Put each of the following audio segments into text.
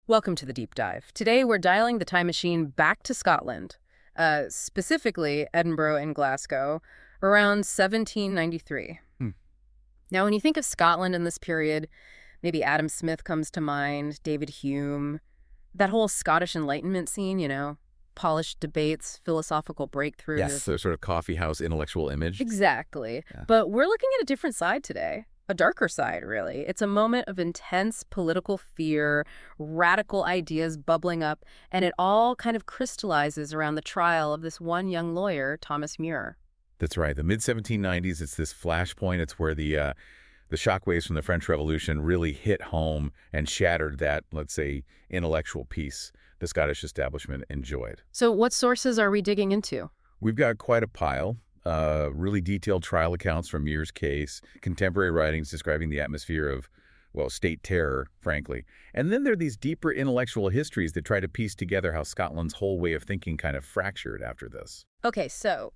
Welcome to the deep dive. Today we're dialing the time machine back to Scotland, specifically Edinburgh and Glasgow, around 1793. Now, when you think of Scotland in this period, maybe Adam Smith comes to mind, David Hume, that whole Scottish Enlightenment scene, polished debates, philosophical breakthroughs. Yes, the sort of coffee house intellectual image. Exactly. Yeah. But we're looking at a different side today. A darker side, really. It's a moment of intense political fear, radical ideas bubbling up, and it all kind of crystallizes around the trial of this one young lawyer, Thomas Muir. That's right. The mid-1790s, it's this flashpoint. It's where the shockwaves from the French Revolution really hit home and shattered that, let's say, intellectual peace the Scottish establishment enjoyed. So what sources are we digging into? We've got quite a pile. Really detailed trial accounts from Muir's case, contemporary writings describing the atmosphere of, well, state terror, frankly. And then there are these deeper intellectual histories that try to piece together how Scotland's whole way of thinking kind of fractured after this. Okay, so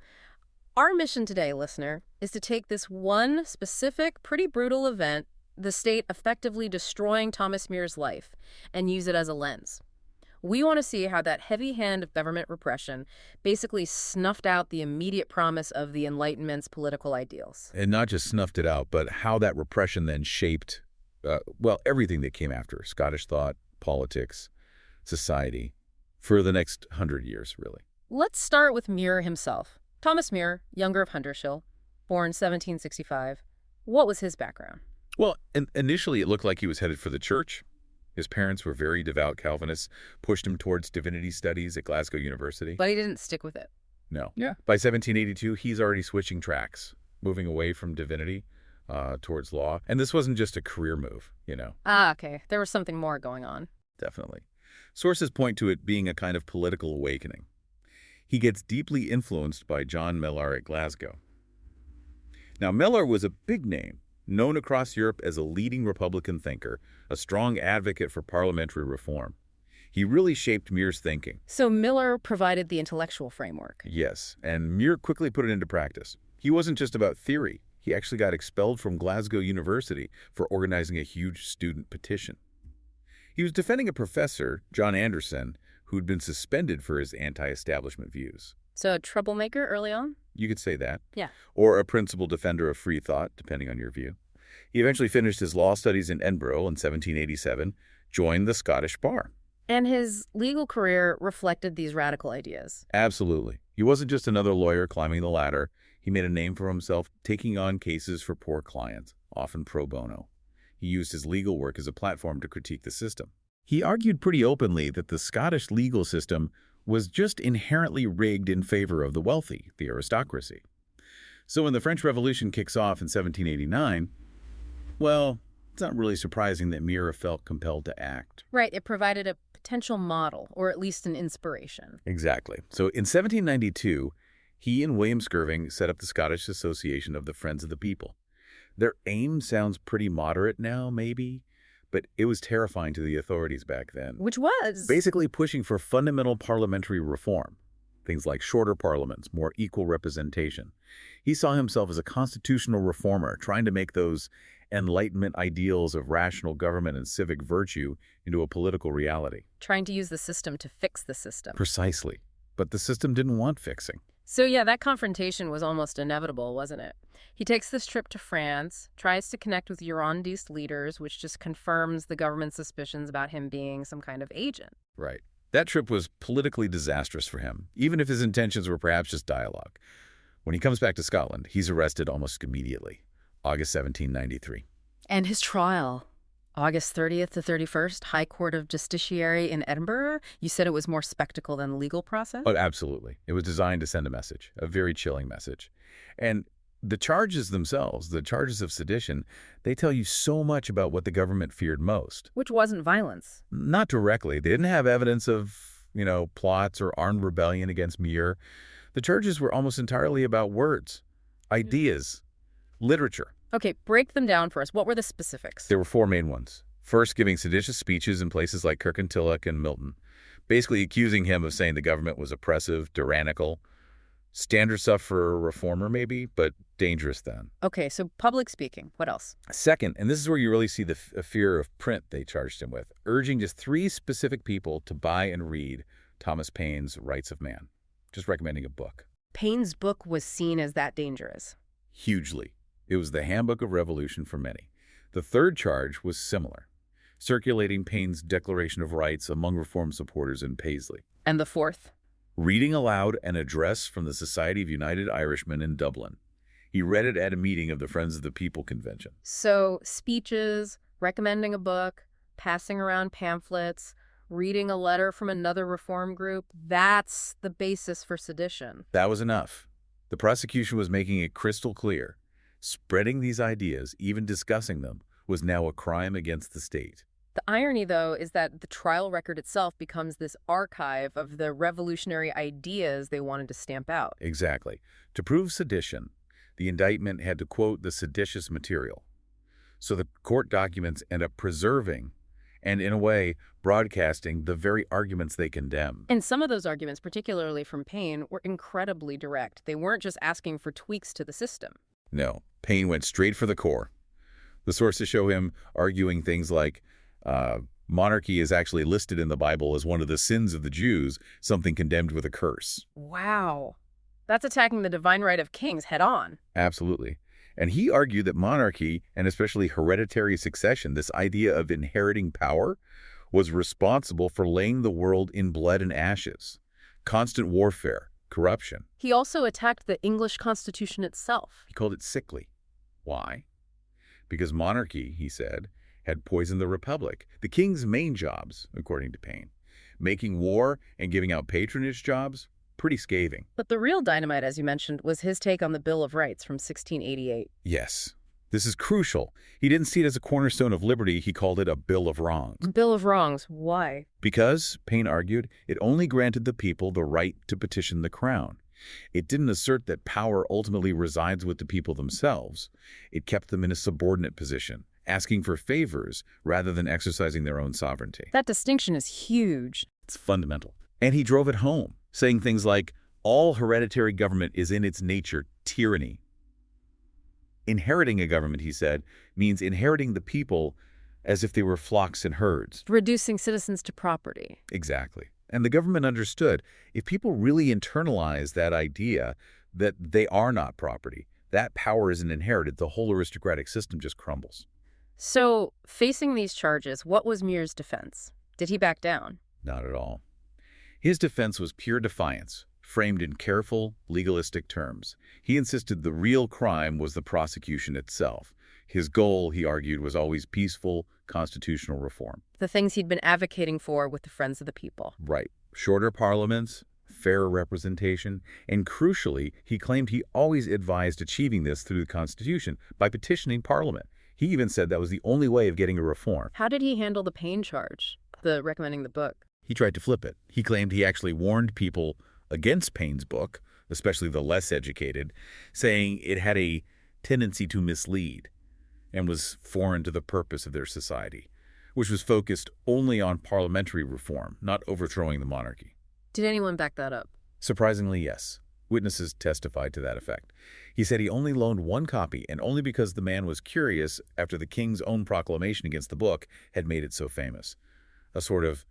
our mission today, listener, is to take this one specific, pretty brutal event, the state effectively destroying Thomas Muir's life, and use it as a lens. We want to see how that heavy hand of government repression basically snuffed out the immediate promise of the Enlightenment's political ideals. And not just snuffed it out, but how that repression then shaped, everything that came after, Scottish thought, politics, society, for the next 100 years, really. Let's start with Muir himself. Thomas Muir, younger of Huntershill, born 1765. What was his background? Well, initially it looked like he was headed for the church. His parents were very devout Calvinists, pushed him towards divinity studies at Glasgow University. But he didn't stick with it. No. Yeah. By 1782, he's already switching tracks, moving away from divinity towards law. And this wasn't just a career move, Ah, okay. There was something more going on. Definitely. Sources point to it being a kind of political awakening. He gets deeply influenced by John Millar at Glasgow. Now, Millar was a big name, known across Europe as a leading Republican thinker, a strong advocate for parliamentary reform. He really shaped Muir's thinking. So Millar provided the intellectual framework. Yes, and Muir quickly put it into practice. He wasn't just about theory. He actually got expelled from Glasgow University for organizing a huge student petition. He was defending a professor, John Anderson, who'd been suspended for his anti-establishment views. So a troublemaker early on? You could say that. Yeah. Or a principled defender of freethought, depending on your view. He eventually finished his law studies in Edinburgh in 1787, joined the Scottish bar. And his legal career reflected these radical ideas. Absolutely. He wasn't just another lawyer climbing the ladder. He made a name for himself, taking on cases for poor clients, often pro bono. He used his legal work as a platform to critique the system. He argued pretty openly that the Scottish legal system was just inherently rigged in favor of the wealthy, the aristocracy. So when the French Revolution kicks off in 1789, well, it's not really surprising that Muir felt compelled to act. Right, it provided a potential model, or at least an inspiration. Exactly. So in 1792, he and William Skirving set up the Scottish Association of the Friends of the People. Their aim sounds pretty moderate now, maybe, but it was terrifying to the authorities back then. Which was? Basically pushing for fundamental parliamentary reform. Things like shorter parliaments, more equal representation. He saw himself as a constitutional reformer, trying to make those Enlightenment ideals of rational government and civic virtue into a political reality. Trying to use the system to fix the system. Precisely. But the system didn't want fixing. So yeah, that confrontation was almost inevitable, wasn't it? He takes this trip to France, tries to connect with Girondist leaders, which just confirms the government's suspicions about him being some kind of agent. Right. That trip was politically disastrous for him, even if his intentions were perhaps just dialogue. When he comes back to Scotland, he's arrested almost immediately, August 1793. And his trial, August 30th to 31st, High Court of Justiciary in Edinburgh. You said it was more spectacle than the legal process? Oh, absolutely. It was designed to send a message, a very chilling message. And the charges themselves, the charges of sedition, they tell you so much about what the government feared most. Which wasn't violence. Not directly. They didn't have evidence of, plots or armed rebellion against Muir. The charges were almost entirely about words, ideas, literature. Okay, break them down for us. What were the specifics? There were four main ones. First, giving seditious speeches in places like Kirkintilloch and Milton, basically accusing him of saying the government was oppressive, tyrannical. Standard stuff for a reformer, maybe, but Dangerous then. Okay, so public speaking. What else? Second, and this is where you really see the fear of print they charged him with, urging just 3 specific people to buy and read Thomas Paine's Rights of Man. Just recommending a book. Paine's book was seen as that dangerous. Hugely. It was the handbook of revolution for many. The third charge was similar, circulating Paine's Declaration of Rights among Reform supporters in Paisley. And the fourth? Reading aloud an address from the Society of United Irishmen in Dublin. He read it at a meeting of the Friends of the People convention. So speeches, recommending a book, passing around pamphlets, reading a letter from another reform group, that's the basis for sedition. That was enough. The prosecution was making it crystal clear. Spreading these ideas, even discussing them, was now a crime against the state. The irony, though, is that the trial record itself becomes this archive of the revolutionary ideas they wanted to stamp out. Exactly. To prove sedition, the indictment had to quote the seditious material. So the court documents end up preserving and, in a way, broadcasting the very arguments they condemn. And some of those arguments, particularly from Paine, were incredibly direct. They weren't just asking for tweaks to the system. No, Paine went straight for the core. The sources show him arguing things like, monarchy is actually listed in the Bible as one of the sins of the Jews, something condemned with a curse. Wow. That's attacking the divine right of kings head on. Absolutely. And he argued that monarchy, and especially hereditary succession, this idea of inheriting power, was responsible for laying the world in blood and ashes, constant warfare, corruption. He also attacked the English Constitution itself. He called it sickly. Why? Because monarchy, he said, had poisoned the republic, the king's main jobs, according to Paine. Making war and giving out patronage jobs, pretty scathing. But the real dynamite, as you mentioned, was his take on the Bill of Rights from 1688. Yes. This is crucial. He didn't see it as a cornerstone of liberty. He called it a Bill of Wrongs. Bill of Wrongs. Why? Because, Paine argued, it only granted the people the right to petition the crown. It didn't assert that power ultimately resides with the people themselves. It kept them in a subordinate position, asking for favors rather than exercising their own sovereignty. That distinction is huge. It's fundamental. And he drove it home, saying things like, all hereditary government is in its nature tyranny. Inheriting a government, he said, means inheriting the people as if they were flocks and herds. Reducing citizens to property. Exactly. And the government understood, if people really internalize that idea that they are not property, that power isn't inherited, the whole aristocratic system just crumbles. So, facing these charges, what was Muir's defense? Did he back down? Not at all. His defense was pure defiance, framed in careful, legalistic terms. He insisted the real crime was the prosecution itself. His goal, he argued, was always peaceful, constitutional reform. The things he'd been advocating for with the Friends of the People. Right. Shorter parliaments, fairer representation, and crucially, he claimed he always advised achieving this through the Constitution by petitioning Parliament. He even said that was the only way of getting a reform. How did he handle the Paine charge, the recommending the book? He tried to flip it. He claimed he actually warned people against Paine's book, especially the less educated, saying it had a tendency to mislead and was foreign to the purpose of their society, which was focused only on parliamentary reform, not overthrowing the monarchy. Did anyone back that up? Surprisingly, yes. Witnesses testified to that effect. He said he only loaned one copy, and only because the man was curious after the king's own proclamation against the book had made it so famous. A sort of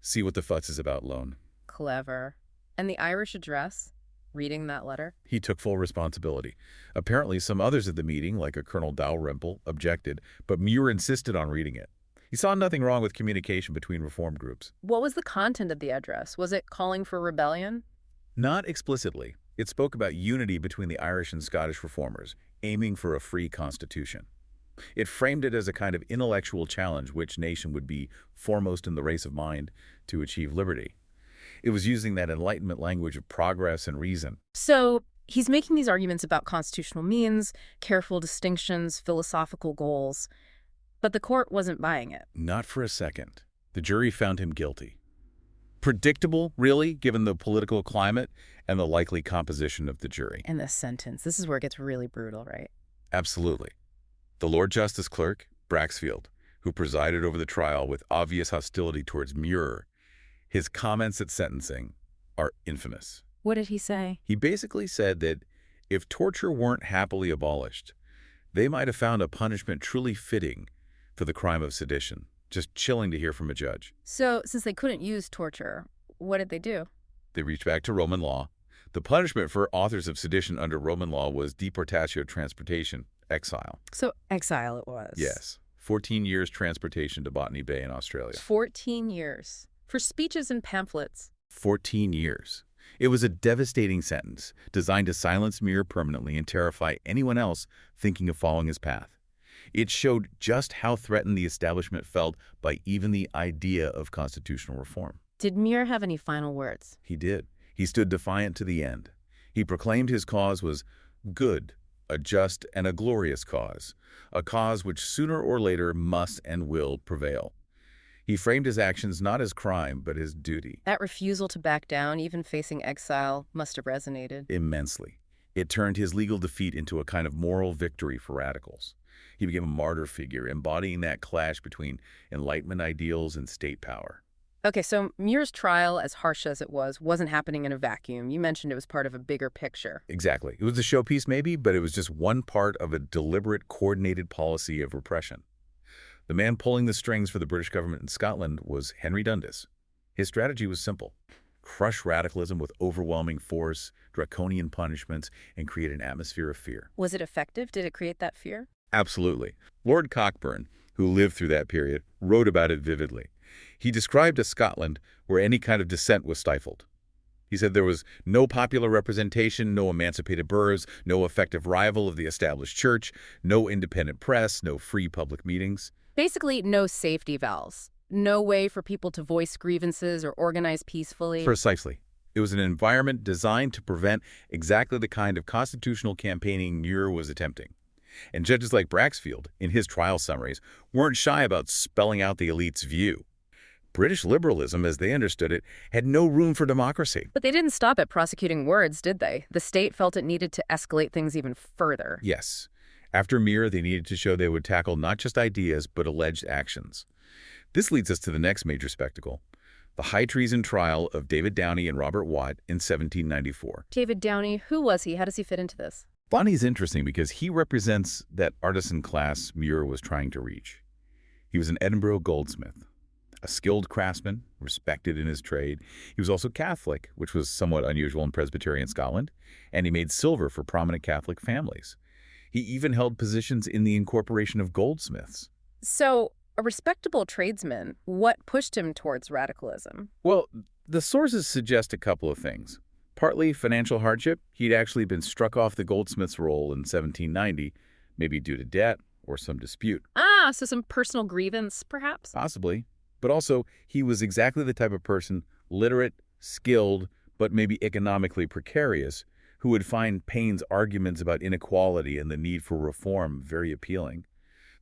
see what the futz is about loan. Clever. And the Irish address? Reading that letter? He took full responsibility. Apparently, some others at the meeting, like a Colonel Dalrymple, objected, but Muir insisted on reading it. He saw nothing wrong with communication between reform groups. What was the content of the address? Was it calling for rebellion? Not explicitly. It spoke about unity between the Irish and Scottish reformers, aiming for a free constitution. It framed it as a kind of intellectual challenge which nation would be foremost in the race of mind to achieve liberty. It was using that Enlightenment language of progress and reason. So he's making these arguments about constitutional means, careful distinctions, philosophical goals. But the court wasn't buying it. Not for a second. The jury found him guilty. Predictable, really, given the political climate and the likely composition of the jury. And the sentence. This is where it gets really brutal, right? Absolutely. The Lord Justice Clerk, Braxfield, who presided over the trial with obvious hostility towards Muir, his comments at sentencing are infamous. What did he say? He basically said that If torture weren't happily abolished, they might have found a punishment truly fitting for the crime of sedition. Just chilling to hear from a judge. So, since they couldn't use torture, what did they do? They reached back to Roman law. The punishment for authors of sedition under Roman law was deportatio transportation, exile. So, exile it was. Yes. 14 years transportation to Botany Bay in Australia. 14 years. For speeches and pamphlets. 14 years. It was a devastating sentence designed to silence Muir permanently and terrify anyone else thinking of following his path. It showed just how threatened the establishment felt by even the idea of constitutional reform. Did Muir have any final words? He did. He stood defiant to the end. He proclaimed his cause was good, a just and a glorious cause, a cause which sooner or later must and will prevail. He framed his actions not as crime, but as duty. That refusal to back down, even facing exile, must have resonated. Immensely. It turned his legal defeat into a kind of moral victory for radicals. He became a martyr figure, embodying that clash between Enlightenment ideals and state power. Okay, so Muir's trial, as harsh as it was, wasn't happening in a vacuum. You mentioned it was part of a bigger picture. Exactly. It was a showpiece maybe, but it was just one part of a deliberate, coordinated policy of repression. The man pulling the strings for the British government in Scotland was Henry Dundas. His strategy was simple: crush radicalism with overwhelming force, draconian punishments, and create an atmosphere of fear. Was it effective? Did it create that fear? Absolutely. Lord Cockburn, who lived through that period, wrote about it vividly. He described a Scotland where any kind of dissent was stifled. He said there was no popular representation, no emancipated burghs, no effective rival of the established church, no independent press, no free public meetings. Basically, no safety valves. No way for people to voice grievances or organize peacefully. Precisely. It was an environment designed to prevent exactly the kind of constitutional campaigning Muir was attempting. And judges like Braxfield, in his trial summaries, weren't shy about spelling out the elite's view. British liberalism, as they understood it, had no room for democracy. But they didn't stop at prosecuting words, did they? The state felt it needed to escalate things even further. Yes. After Muir, they needed to show they would tackle not just ideas, but alleged actions. This leads us to the next major spectacle, the high treason trial of David Downie and Robert Watt in 1794. David Downie, who was he? How does he fit into this? Downie's interesting because he represents that artisan class Muir was trying to reach. He was an Edinburgh goldsmith, a skilled craftsman, respected in his trade. He was also Catholic, which was somewhat unusual in Presbyterian Scotland, and he made silver for prominent Catholic families. He even held positions in the incorporation of goldsmiths. So, a respectable tradesman, what pushed him towards radicalism? Well, the sources suggest a couple of things. Partly financial hardship. He'd actually been struck off the goldsmith's roll in 1790, maybe due to debt or some dispute. Ah, so some personal grievance, perhaps? Possibly. But also, he was exactly the type of person, literate, skilled, but maybe economically precarious, who would find Paine's arguments about inequality and the need for reform very appealing.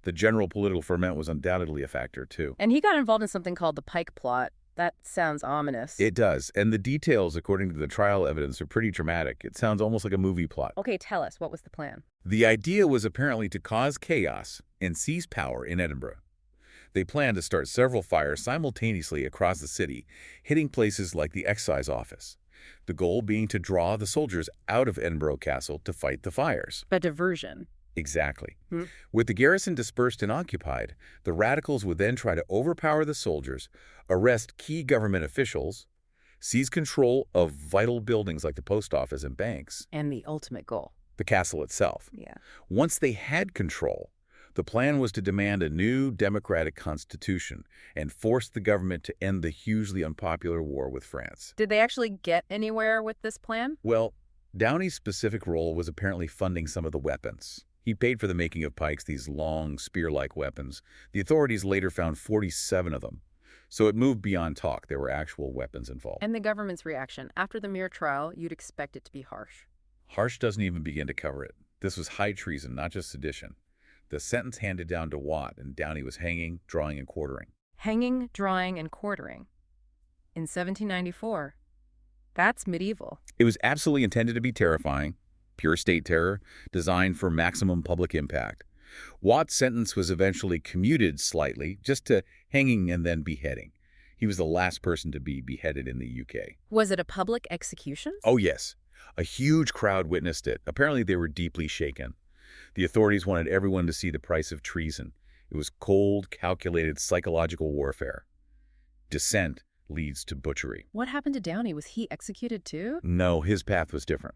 The general political ferment was undoubtedly a factor, too. And he got involved in something called the Pike Plot. That sounds ominous. It does. And the details, according to the trial evidence, are pretty dramatic. It sounds almost like a movie plot. Okay, tell us. What was the plan? The idea was apparently to cause chaos and seize power in Edinburgh. They planned to start several fires simultaneously across the city, hitting places like the excise office. The goal being to draw the soldiers out of Edinburgh Castle to fight the fires. A diversion. Exactly. With the garrison dispersed and occupied, the radicals would then try to overpower the soldiers, arrest key government officials, seize control of vital buildings like the post office and banks. And the ultimate goal. The castle itself. Yeah. Once they had control, the plan was to demand a new democratic constitution and force the government to end the hugely unpopular war with France. Did they actually get anywhere with this plan? Well, Downie's specific role was apparently funding some of the weapons. He paid for the making of pikes, these long, spear-like weapons. The authorities later found 47 of them. So it moved beyond talk. There were actual weapons involved. And the government's reaction. After the Muir trial, you'd expect it to be harsh. Harsh doesn't even begin to cover it. This was high treason, not just sedition. The sentence handed down to Watt, and Downie was hanging, drawing, and quartering. Hanging, drawing, and quartering. In 1794. That's medieval. It was absolutely intended to be terrifying. Pure state terror, designed for maximum public impact. Watt's sentence was eventually commuted slightly, just to hanging and then beheading. He was the last person to be beheaded in the UK. Was it a public execution? Oh, yes. A huge crowd witnessed it. Apparently, they were deeply shaken. The authorities wanted everyone to see the price of treason. It was cold, calculated psychological warfare. Dissent leads to butchery. What happened to Downie? Was he executed too? No, his path was different.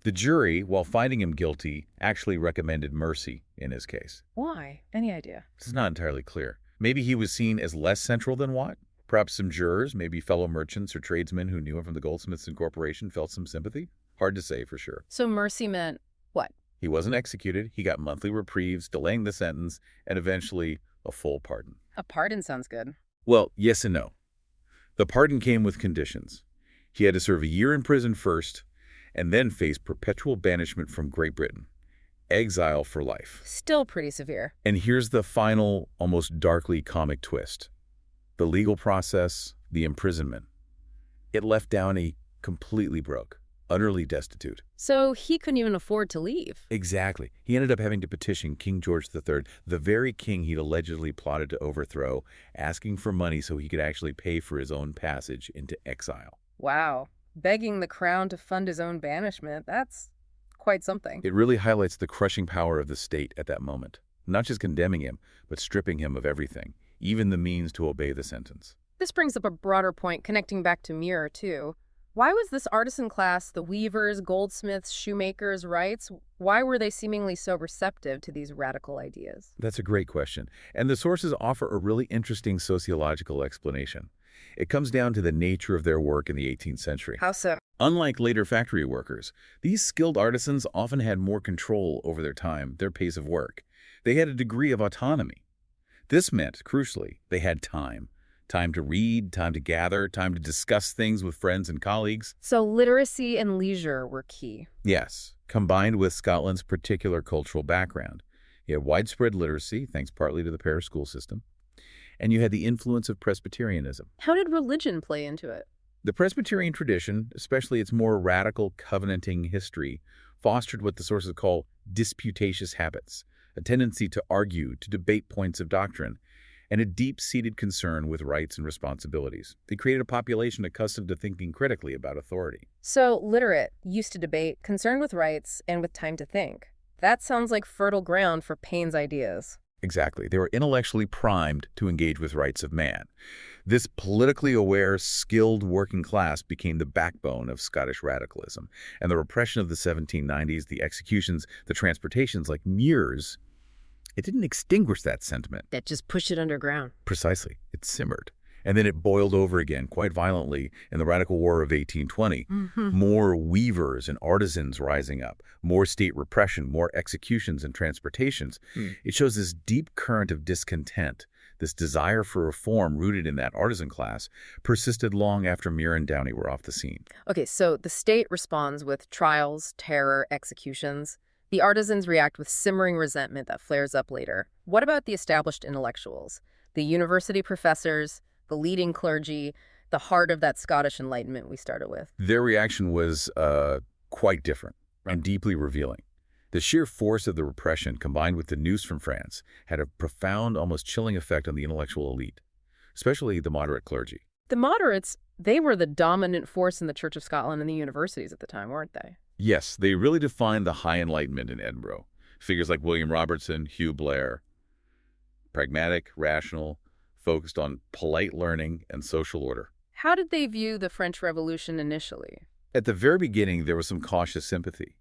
The jury, while finding him guilty, actually recommended mercy in his case. Why? Any idea? It's not entirely clear. Maybe he was seen as less central than Watt. Perhaps some jurors, maybe fellow merchants or tradesmen who knew him from the Goldsmiths Incorporation, felt some sympathy. Hard to say for sure. So mercy meant what? He wasn't executed. He got monthly reprieves, delaying the sentence, and eventually a full pardon. A pardon sounds good. Well, yes and no. The pardon came with conditions. He had to serve a year in prison first, and then face perpetual banishment from Great Britain. Exile for life. Still pretty severe. And here's the final, almost darkly comic twist. The legal process, the imprisonment. It left Downie completely broke, utterly destitute. So he couldn't even afford to leave. Exactly. He ended up having to petition King George III, the very king he'd allegedly plotted to overthrow, asking for money so he could actually pay for his own passage into exile. Wow. Begging the crown to fund his own banishment, that's quite something. It really highlights the crushing power of the state at that moment. Not just condemning him, but stripping him of everything, even the means to obey the sentence. This brings up a broader point connecting back to Muir, too. Why was this artisan class, the weavers, goldsmiths, shoemakers, wrights, why were they seemingly so receptive to these radical ideas? That's a great question, and the sources offer a really interesting sociological explanation. It comes down to the nature of their work in the 18th century. How so? Unlike later factory workers, these skilled artisans often had more control over their time, their pace of work. They had a degree of autonomy. This meant, crucially, they had time. Time to read, time to gather, time to discuss things with friends and colleagues. So literacy and leisure were key. Yes, combined with Scotland's particular cultural background. You had widespread literacy, thanks partly to the parish school system, and you had the influence of Presbyterianism. How did religion play into it? The Presbyterian tradition, especially its more radical covenanting history, fostered what the sources call disputatious habits, a tendency to argue, to debate points of doctrine, and a deep-seated concern with rights and responsibilities. They created a population accustomed to thinking critically about authority. So literate, used to debate, concerned with rights, and with time to think. That sounds like fertile ground for Paine's ideas. Exactly. They were intellectually primed to engage with rights of man. This politically aware, skilled working class became the backbone of Scottish radicalism. And the repression of the 1790s, the executions, the transportations like Muir's, it didn't extinguish that sentiment. That just pushed it underground. Precisely. It simmered. And then it boiled over again quite violently in the Radical War of 1820. More weavers and artisans rising up, more state repression, more executions and transportations. It shows this deep current of discontent, this desire for reform rooted in that artisan class, persisted long after Muir and Downie were off the scene. Okay, so the state responds with trials, terror, executions. The artisans react with simmering resentment that flares up later. What about the established intellectuals? The university professors, the leading clergy, the heart of that Scottish Enlightenment we started with? Their reaction was quite different and deeply revealing. The sheer force of the repression, combined with the news from France, had a profound, almost chilling effect on the intellectual elite, especially the moderate clergy. The moderates, they were the dominant force in the Church of Scotland and the universities at the time, weren't they? Yes, they really defined the high Enlightenment in Edinburgh. Figures like William Robertson, Hugh Blair. Pragmatic, rational, focused on polite learning and social order. How did they view the French Revolution initially? At the very beginning, there was some cautious sympathy.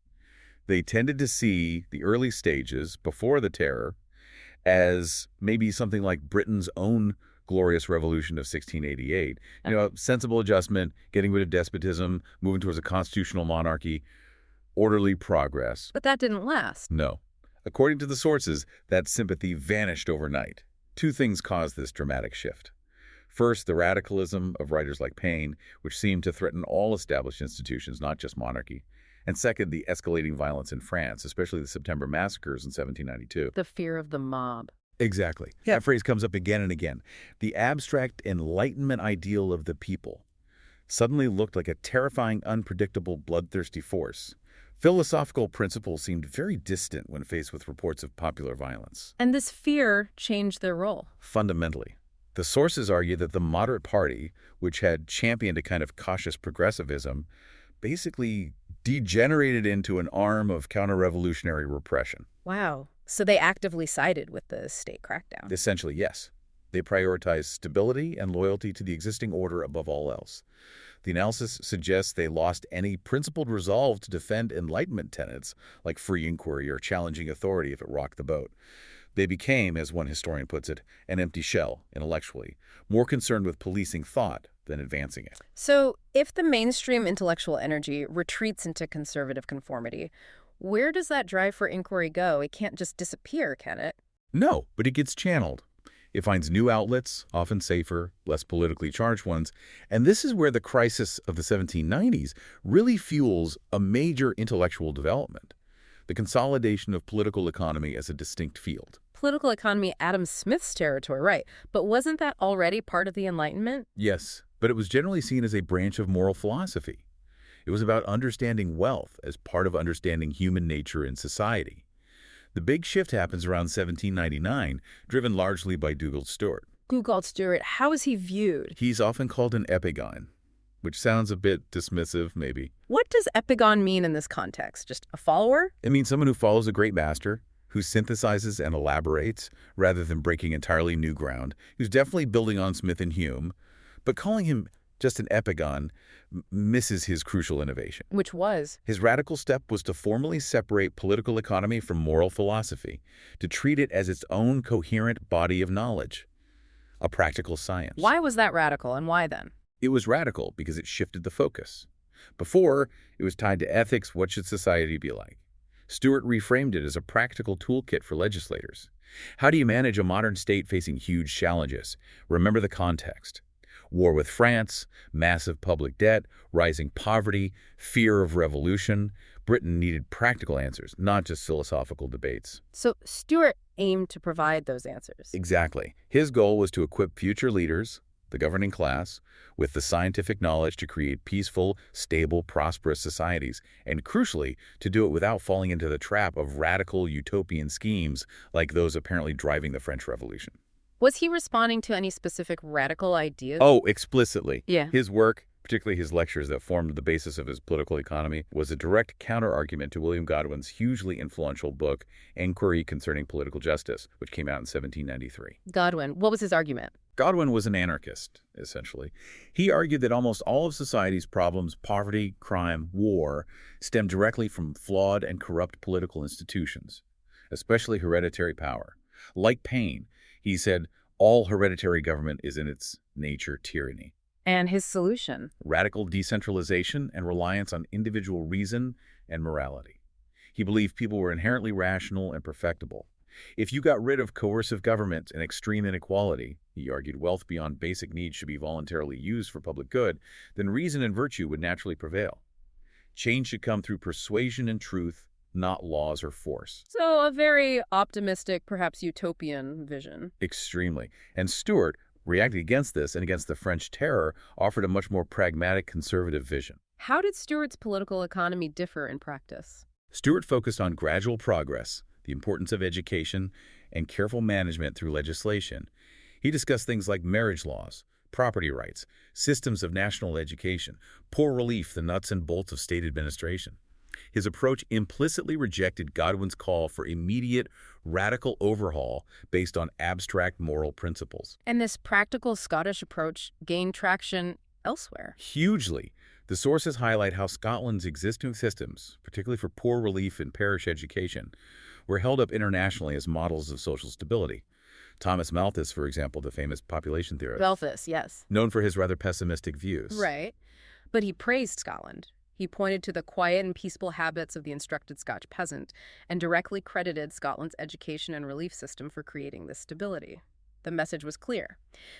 They tended to see the early stages, before the terror, as maybe something like Britain's own glorious revolution of 1688. Sensible adjustment, getting rid of despotism, moving towards a constitutional monarchy, orderly progress. But that didn't last. No. According to the sources, that sympathy vanished overnight. Two things caused this dramatic shift. First, the radicalism of writers like Paine, which seemed to threaten all established institutions, not just monarchy. And second, the escalating violence in France, especially the September massacres in 1792. The fear of the mob. Exactly. That phrase comes up again and again. The abstract Enlightenment ideal of the people suddenly looked like a terrifying, unpredictable, bloodthirsty force. Philosophical principles seemed very distant when faced with reports of popular violence. And this fear changed their role. Fundamentally. The sources argue that the moderate party, which had championed a kind of cautious progressivism, basically degenerated into an arm of counter-revolutionary repression. Wow. So they actively sided with the state crackdown. Essentially, yes. They prioritized stability and loyalty to the existing order above all else. The analysis suggests they lost any principled resolve to defend Enlightenment tenets like free inquiry or challenging authority if it rocked the boat. They became, as one historian puts it, an empty shell, intellectually, more concerned with policing thought than advancing it. So if the mainstream intellectual energy retreats into conservative conformity, where does that drive for inquiry go? It can't just disappear, can it? No, but it gets channeled. It finds new outlets, often safer, less politically charged ones, and this is where the crisis of the 1790s really fuels a major intellectual development, the consolidation of political economy as a distinct field. Political economy, Adam Smith's territory, right. But wasn't that already part of the Enlightenment? Yes, but it was generally seen as a branch of moral philosophy. It was about understanding wealth as part of understanding human nature in society. The big shift happens around 1799, driven largely by Dugald Stewart. Dugald Stewart, how is he viewed? He's often called an epigon, which sounds a bit dismissive, maybe. What does epigon mean in this context? Just a follower? It means someone who follows a great master, who synthesizes and elaborates rather than breaking entirely new ground, who's definitely building on Smith and Hume, but calling him just an epigon misses his crucial innovation. Which was? His radical step was to formally separate political economy from moral philosophy, to treat it as its own coherent body of knowledge, a practical science. Why was that radical, and why then? It was radical because it shifted the focus. Before, it was tied to ethics, what should society be like? Stewart reframed it as a practical toolkit for legislators. How do you manage a modern state facing huge challenges? Remember the context. War with France, massive public debt, rising poverty, fear of revolution. Britain needed practical answers, not just philosophical debates. So Stewart aimed to provide those answers. Exactly. His goal was to equip future leaders, the governing class, with the scientific knowledge to create peaceful, stable, prosperous societies, and crucially, to do it without falling into the trap of radical utopian schemes like those apparently driving the French Revolution. Was he responding to any specific radical ideas? Oh, explicitly. Yeah. His work, particularly his lectures that formed the basis of his political economy, was a direct counter-argument to William Godwin's hugely influential book, Enquiry Concerning Political Justice, which came out in 1793. Godwin, what was his argument? Godwin was an anarchist, essentially. He argued that almost all of society's problems, poverty, crime, war, stem directly from flawed and corrupt political institutions, especially hereditary power. Like pain, he said, all hereditary government is in its nature tyranny. And his solution? Radical decentralization and reliance on individual reason and morality. He believed people were inherently rational and perfectible. If you got rid of coercive government and extreme inequality, he argued wealth beyond basic needs should be voluntarily used for public good, then reason and virtue would naturally prevail. Change should come through persuasion and truth, not laws or force. So a very optimistic, perhaps utopian vision. Extremely. And Stewart, reacting against this and against the French terror, offered a much more pragmatic conservative vision. How did Stewart's political economy differ in practice? Stewart focused on gradual progress, the importance of education, and careful management through legislation. He discussed things like marriage laws, property rights, systems of national education, poor relief, the nuts and bolts of state administration. His approach implicitly rejected Godwin's call for immediate, radical overhaul based on abstract moral principles. And this practical Scottish approach gained traction elsewhere. Hugely. The sources highlight how Scotland's existing systems, particularly for poor relief and parish education, were held up internationally as models of social stability. Thomas Malthus, for example, the famous population theorist. Malthus, yes. Known for his rather pessimistic views. Right. But he praised Scotland. He pointed to the quiet and peaceful habits of the instructed Scotch peasant and directly credited Scotland's education and relief system for creating this stability. The message was clear.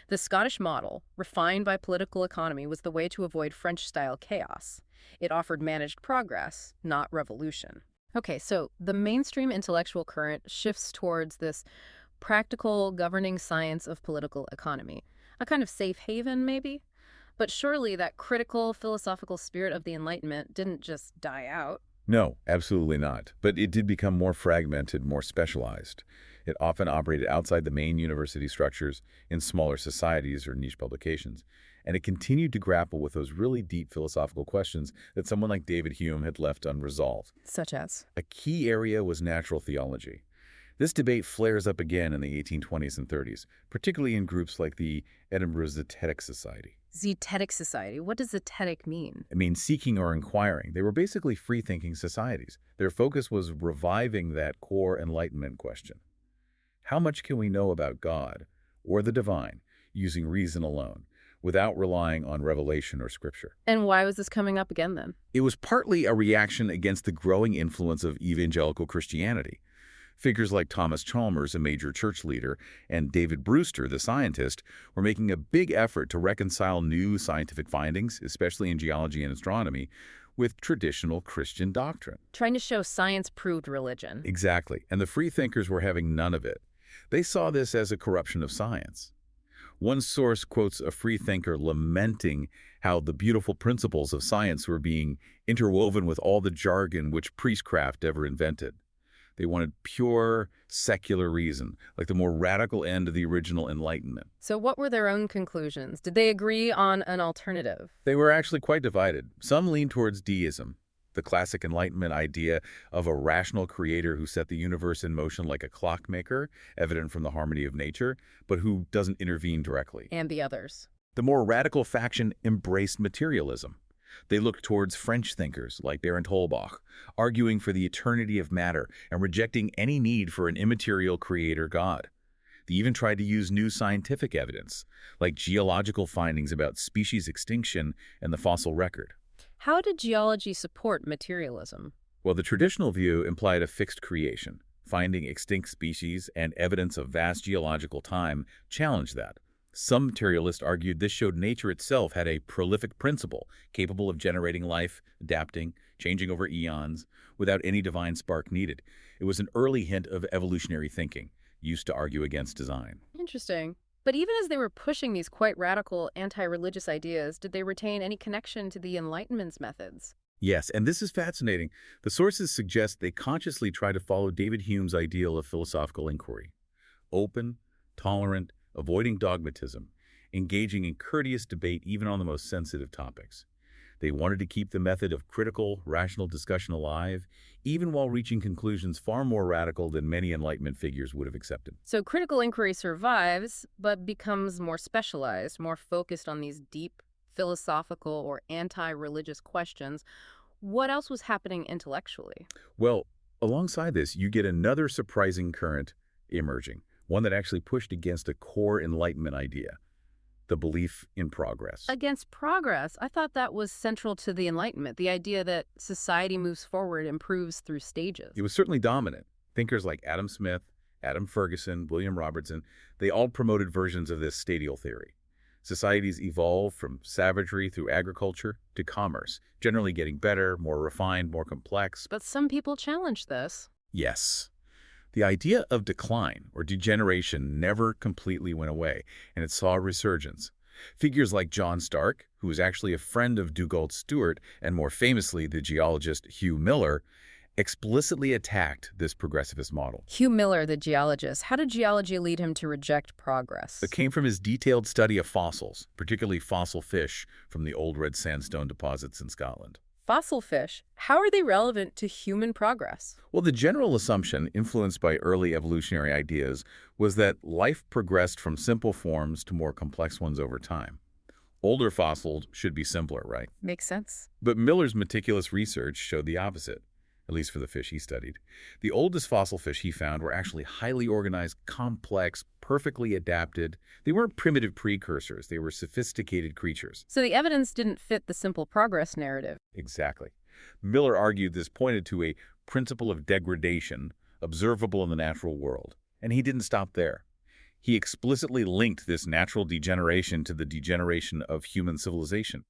The Scottish model, refined by political economy, was the way to avoid French-style chaos. It offered managed progress, not revolution. Okay, so the mainstream intellectual current shifts towards this practical governing science of political economy. A kind of safe haven, maybe? But surely that critical philosophical spirit of the Enlightenment didn't just die out. No, absolutely not. But it did become more fragmented, more specialized. It often operated outside the main university structures in smaller societies or niche publications. and it continued to grapple with those really deep philosophical questions that someone like David Hume had left unresolved. Such as? A key area was natural theology. This debate flares up again in the 1820s and 30s, particularly in groups like the Edinburgh Zetetic Society. Zetetic Society. What does zetetic mean? It means seeking or inquiring. They were basically free-thinking societies. Their focus was reviving that core Enlightenment question. How much can we know about God or the divine using reason alone, without relying on revelation or scripture? And why was this coming up again then? It was partly a reaction against the growing influence of evangelical Christianity. Figures like Thomas Chalmers, a major church leader, and David Brewster, the scientist, were making a big effort to reconcile new scientific findings, especially in geology and astronomy, with traditional Christian doctrine. Trying to show science-proved religion. Exactly, and the freethinkers were having none of it. They saw this as a corruption of science. One source quotes a freethinker lamenting how the beautiful principles of science were being interwoven with all the jargon which priestcraft ever invented. They wanted pure, secular reason, like the more radical end of the original Enlightenment. So what were their own conclusions? Did they agree on an alternative? They were actually quite divided. Some leaned towards deism, the classic Enlightenment idea of a rational creator who set the universe in motion like a clockmaker, evident from the harmony of nature, but who doesn't intervene directly. And the others? The more radical faction embraced materialism. They looked towards French thinkers like Baron Holbach, arguing for the eternity of matter and rejecting any need for an immaterial creator god. They even tried to use new scientific evidence, like geological findings about species extinction and the fossil record. How did geology support materialism? Well, the traditional view implied a fixed creation. Finding extinct species and evidence of vast geological time challenged that. Some materialists argued this showed nature itself had a prolific principle, capable of generating life, adapting, changing over eons, without any divine spark needed. It was an early hint of evolutionary thinking, used to argue against design. Interesting. But even as they were pushing these quite radical anti-religious ideas, did they retain any connection to the Enlightenment's methods? Yes, and this is fascinating. The sources suggest they consciously try to follow David Hume's ideal of philosophical inquiry. Open, tolerant, avoiding dogmatism, engaging in courteous debate even on the most sensitive topics. They wanted to keep the method of critical, rational discussion alive, even while reaching conclusions far more radical than many Enlightenment figures would have accepted. So critical inquiry survives, but becomes more specialized, more focused on these deep philosophical or anti-religious questions. What else was happening intellectually? Well, alongside this, you get another surprising current emerging, one that actually pushed against a core Enlightenment idea, the belief in progress. Against progress? I thought that was central to the Enlightenment, the idea that society moves forward, improves through stages. It was certainly dominant. Thinkers like Adam Smith, Adam Ferguson, William Robertson, they all promoted versions of this stadial theory. Societies evolve from savagery through agriculture to commerce, generally getting better, more refined, more complex. But some people challenge this. Yes. The idea of decline or degeneration never completely went away, and it saw a resurgence. Figures like John Stark, who was actually a friend of Dugald Stewart, and more famously the geologist Hugh Miller, explicitly attacked this progressivist model. Hugh Miller, the geologist, how did geology lead him to reject progress? It came from his detailed study of fossils, particularly fossil fish from the old red sandstone deposits in Scotland. Fossil fish, how are they relevant to human progress? Well, the general assumption, influenced by early evolutionary ideas, was that life progressed from simple forms to more complex ones over time. Older fossils should be simpler, right? Makes sense. But Miller's meticulous research showed the opposite, at least for the fish he studied. The oldest fossil fish he found were actually highly organized, complex, perfectly adapted. They weren't primitive precursors. They were sophisticated creatures. So the evidence didn't fit the simple progress narrative. Exactly. Miller argued this pointed to a principle of degradation observable in the natural world. And he didn't stop there. He explicitly linked this natural degeneration to the degeneration of human civilization.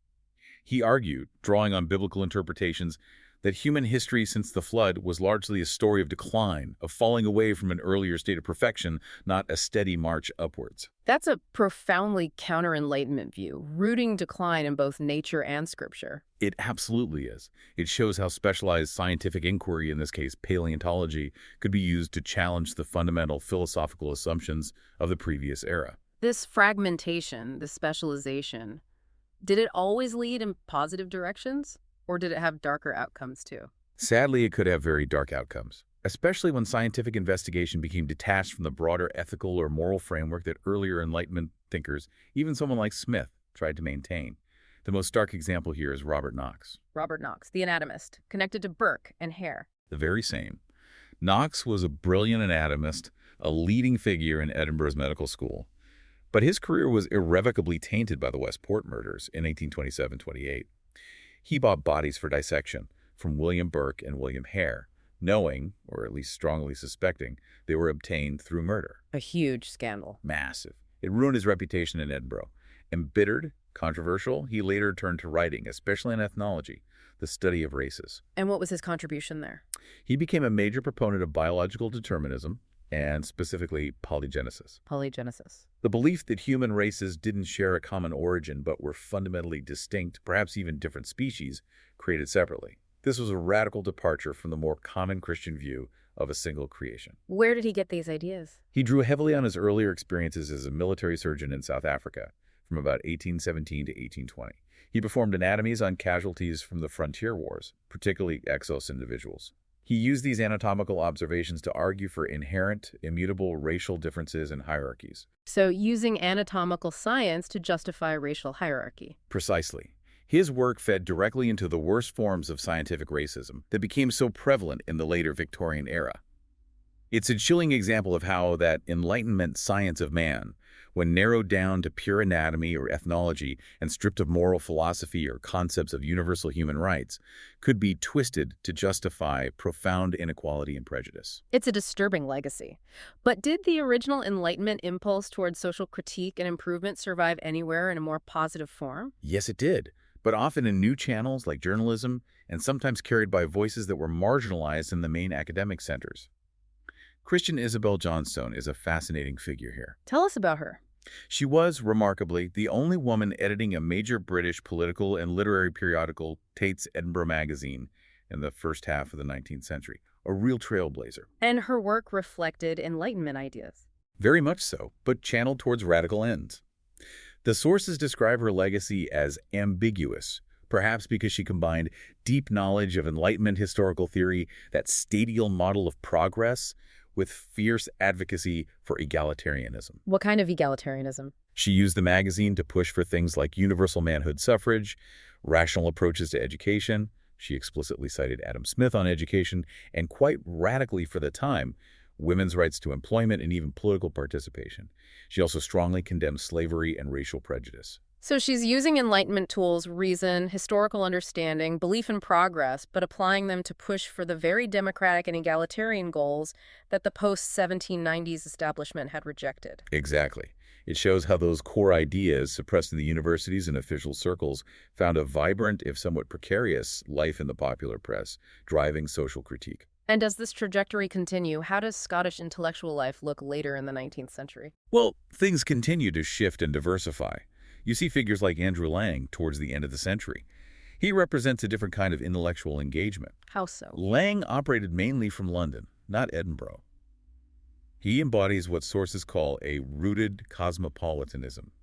He argued, drawing on biblical interpretations, that human history since the flood was largely a story of decline, of falling away from an earlier state of perfection, not a steady march upwards. That's a profoundly counter-Enlightenment view, rooting decline in both nature and scripture. It absolutely is. It shows how specialized scientific inquiry, in this case paleontology, could be used to challenge the fundamental philosophical assumptions of the previous era. This fragmentation, this specialization, Did it always lead in positive directions, or did it have darker outcomes too? Sadly, it could have very dark outcomes, especially when scientific investigation became detached from the broader ethical or moral framework that earlier Enlightenment thinkers, even someone like Smith, tried to maintain. The most stark example here is Robert Knox. Robert Knox, the anatomist, connected to Burke and Hare. The very same. Knox was a brilliant anatomist, a leading figure in Edinburgh's medical school. But his career was irrevocably tainted by the Westport murders in 1827-28. He bought bodies for dissection from William Burke and William Hare, knowing, or at least strongly suspecting, they were obtained through murder. A huge scandal. Massive. It ruined his reputation in Edinburgh. Embittered, controversial, he later turned to writing, especially in ethnology, the study of races. And what was his contribution there? He became a major proponent of biological determinism, and specifically polygenesis. Polygenesis. The belief that human races didn't share a common origin but were fundamentally distinct, perhaps even different species, created separately. This was a radical departure from the more common Christian view of a single creation. Where did he get these ideas? He drew heavily on his earlier experiences as a military surgeon in South Africa from about 1817 to 1820. He performed anatomies on casualties from the frontier wars, particularly Exos individuals. He used these anatomical observations to argue for inherent, immutable racial differences and hierarchies. So using anatomical science to justify racial hierarchy. Precisely. His work fed directly into the worst forms of scientific racism that became so prevalent in the later Victorian era. It's a chilling example of how that Enlightenment science of man, when narrowed down to pure anatomy or ethnology and stripped of moral philosophy or concepts of universal human rights, could be twisted to justify profound inequality and prejudice. It's a disturbing legacy. But did the original Enlightenment impulse towards social critique and improvement survive anywhere in a more positive form? Yes, it did, but often in new channels like journalism and sometimes carried by voices that were marginalized in the main academic centers. Christian Isabel Johnstone is a fascinating figure here. Tell us about her. She was, remarkably, the only woman editing a major British political and literary periodical, Tate's Edinburgh Magazine, in the first half of the 19th century. A real trailblazer. And her work reflected Enlightenment ideas. Very much so, but channeled towards radical ends. The sources describe her legacy as ambiguous, perhaps because she combined deep knowledge of Enlightenment historical theory, that stadial model of progress, with fierce advocacy for egalitarianism. What kind of egalitarianism? She used the magazine to push for things like universal manhood suffrage, rational approaches to education. She explicitly cited Adam Smith on education, and quite radically for the time, women's rights to employment and even political participation. She also strongly condemned slavery and racial prejudice. So she's using Enlightenment tools, reason, historical understanding, belief in progress, but applying them to push for the very democratic and egalitarian goals that the post-1790s establishment had rejected. Exactly. It shows how those core ideas, suppressed in the universities and official circles, found a vibrant, if somewhat precarious, life in the popular press, driving social critique. And as this trajectory continue, how does Scottish intellectual life look later in the 19th century? Well, things continue to shift and diversify. You see figures like Andrew Lang towards the end of the century. He represents a different kind of intellectual engagement. How so? Lang operated mainly from London, not Edinburgh. He embodies what sources call a rooted cosmopolitanism.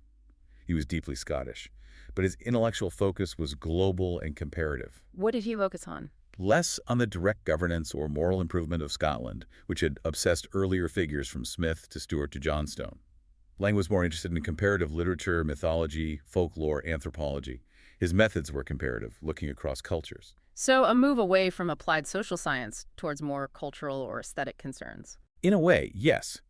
He was deeply Scottish, but his intellectual focus was global and comparative. What did he focus on? Less on the direct governance or moral improvement of Scotland, which had obsessed earlier figures from Smith to Stuart to Johnstone. Lang was more interested in comparative literature, mythology, folklore, anthropology. His methods were comparative, looking across cultures. So a move away from applied social science towards more cultural or aesthetic concerns. In a way, yes.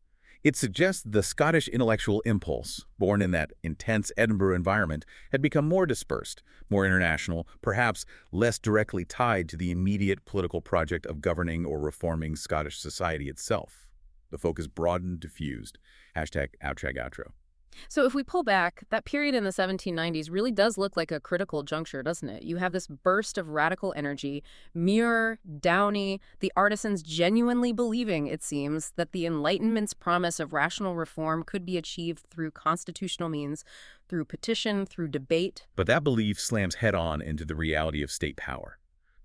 It suggests the Scottish intellectual impulse, born in that intense Edinburgh environment, had become more dispersed, more international, perhaps less directly tied to the immediate political project of governing or reforming Scottish society itself. The focus broadened, diffused. #outro. So if we pull back, that period in the 1790s really does look like a critical juncture, doesn't it? You have this burst of radical energy, Muir, Downie, the artisans genuinely believing, it seems, that the Enlightenment's promise of rational reform could be achieved through constitutional means, through petition, through debate. But that belief slams head-on into the reality of state power.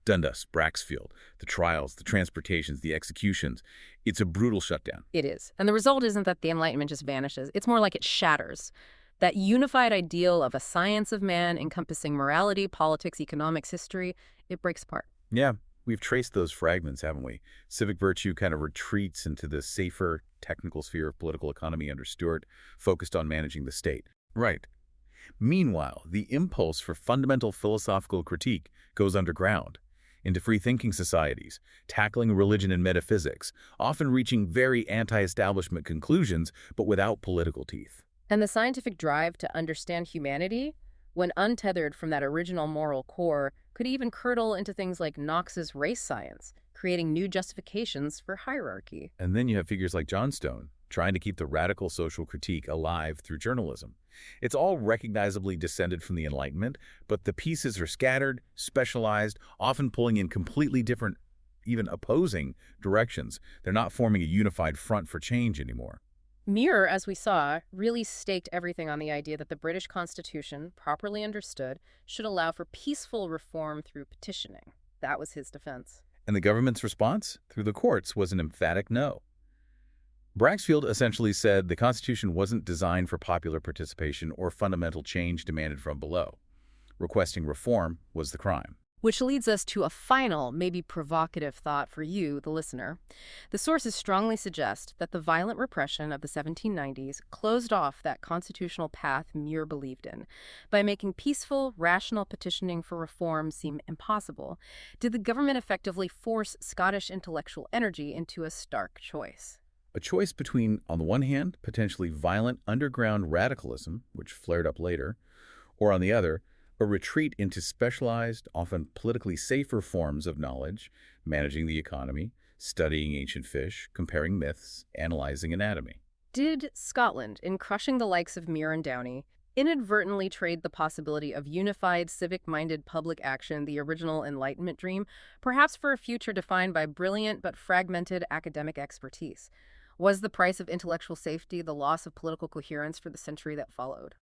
Dundas, Braxfield, the trials, the transportations, the executions. It's a brutal shutdown. It is. And the result isn't that the Enlightenment just vanishes. It's more like it shatters. That unified ideal of a science of man encompassing morality, politics, economics, history, it breaks apart. Yeah, we've traced those fragments, haven't we? Civic virtue kind of retreats into the safer, technical sphere of political economy under Stuart, focused on managing the state. Right. Meanwhile, the impulse for fundamental philosophical critique goes underground, into free-thinking societies, tackling religion and metaphysics, often reaching very anti-establishment conclusions, but without political teeth. And the scientific drive to understand humanity, when untethered from that original moral core, could even curdle into things like Knox's race science, creating new justifications for hierarchy. And then you have figures like Johnstone, trying to keep the radical social critique alive through journalism. It's all recognizably descended from the Enlightenment, but the pieces are scattered, specialized, often pulling in completely different, even opposing directions. They're not forming a unified front for change anymore. Muir, as we saw, really staked everything on the idea that the British Constitution, properly understood, should allow for peaceful reform through petitioning. That was his defense. And the government's response, through the courts, was an emphatic no. Braxfield essentially said the Constitution wasn't designed for popular participation or fundamental change demanded from below. Requesting reform was the crime. Which leads us to a final, maybe provocative thought for you, the listener. The sources strongly suggest that the violent repression of the 1790s closed off that constitutional path Muir believed in by making peaceful, rational petitioning for reform seem impossible. Did the government effectively force Scottish intellectual energy into a stark choice? A choice between, on the one hand, potentially violent underground radicalism, which flared up later, or on the other, a retreat into specialized, often politically safer forms of knowledge, managing the economy, studying ancient fish, comparing myths, analyzing anatomy. Did Scotland, in crushing the likes of Muir and Downie, inadvertently trade the possibility of unified, civic-minded public action, the original Enlightenment dream, perhaps for a future defined by brilliant but fragmented academic expertise? Was the price of intellectual safety the loss of political coherence for the century that followed?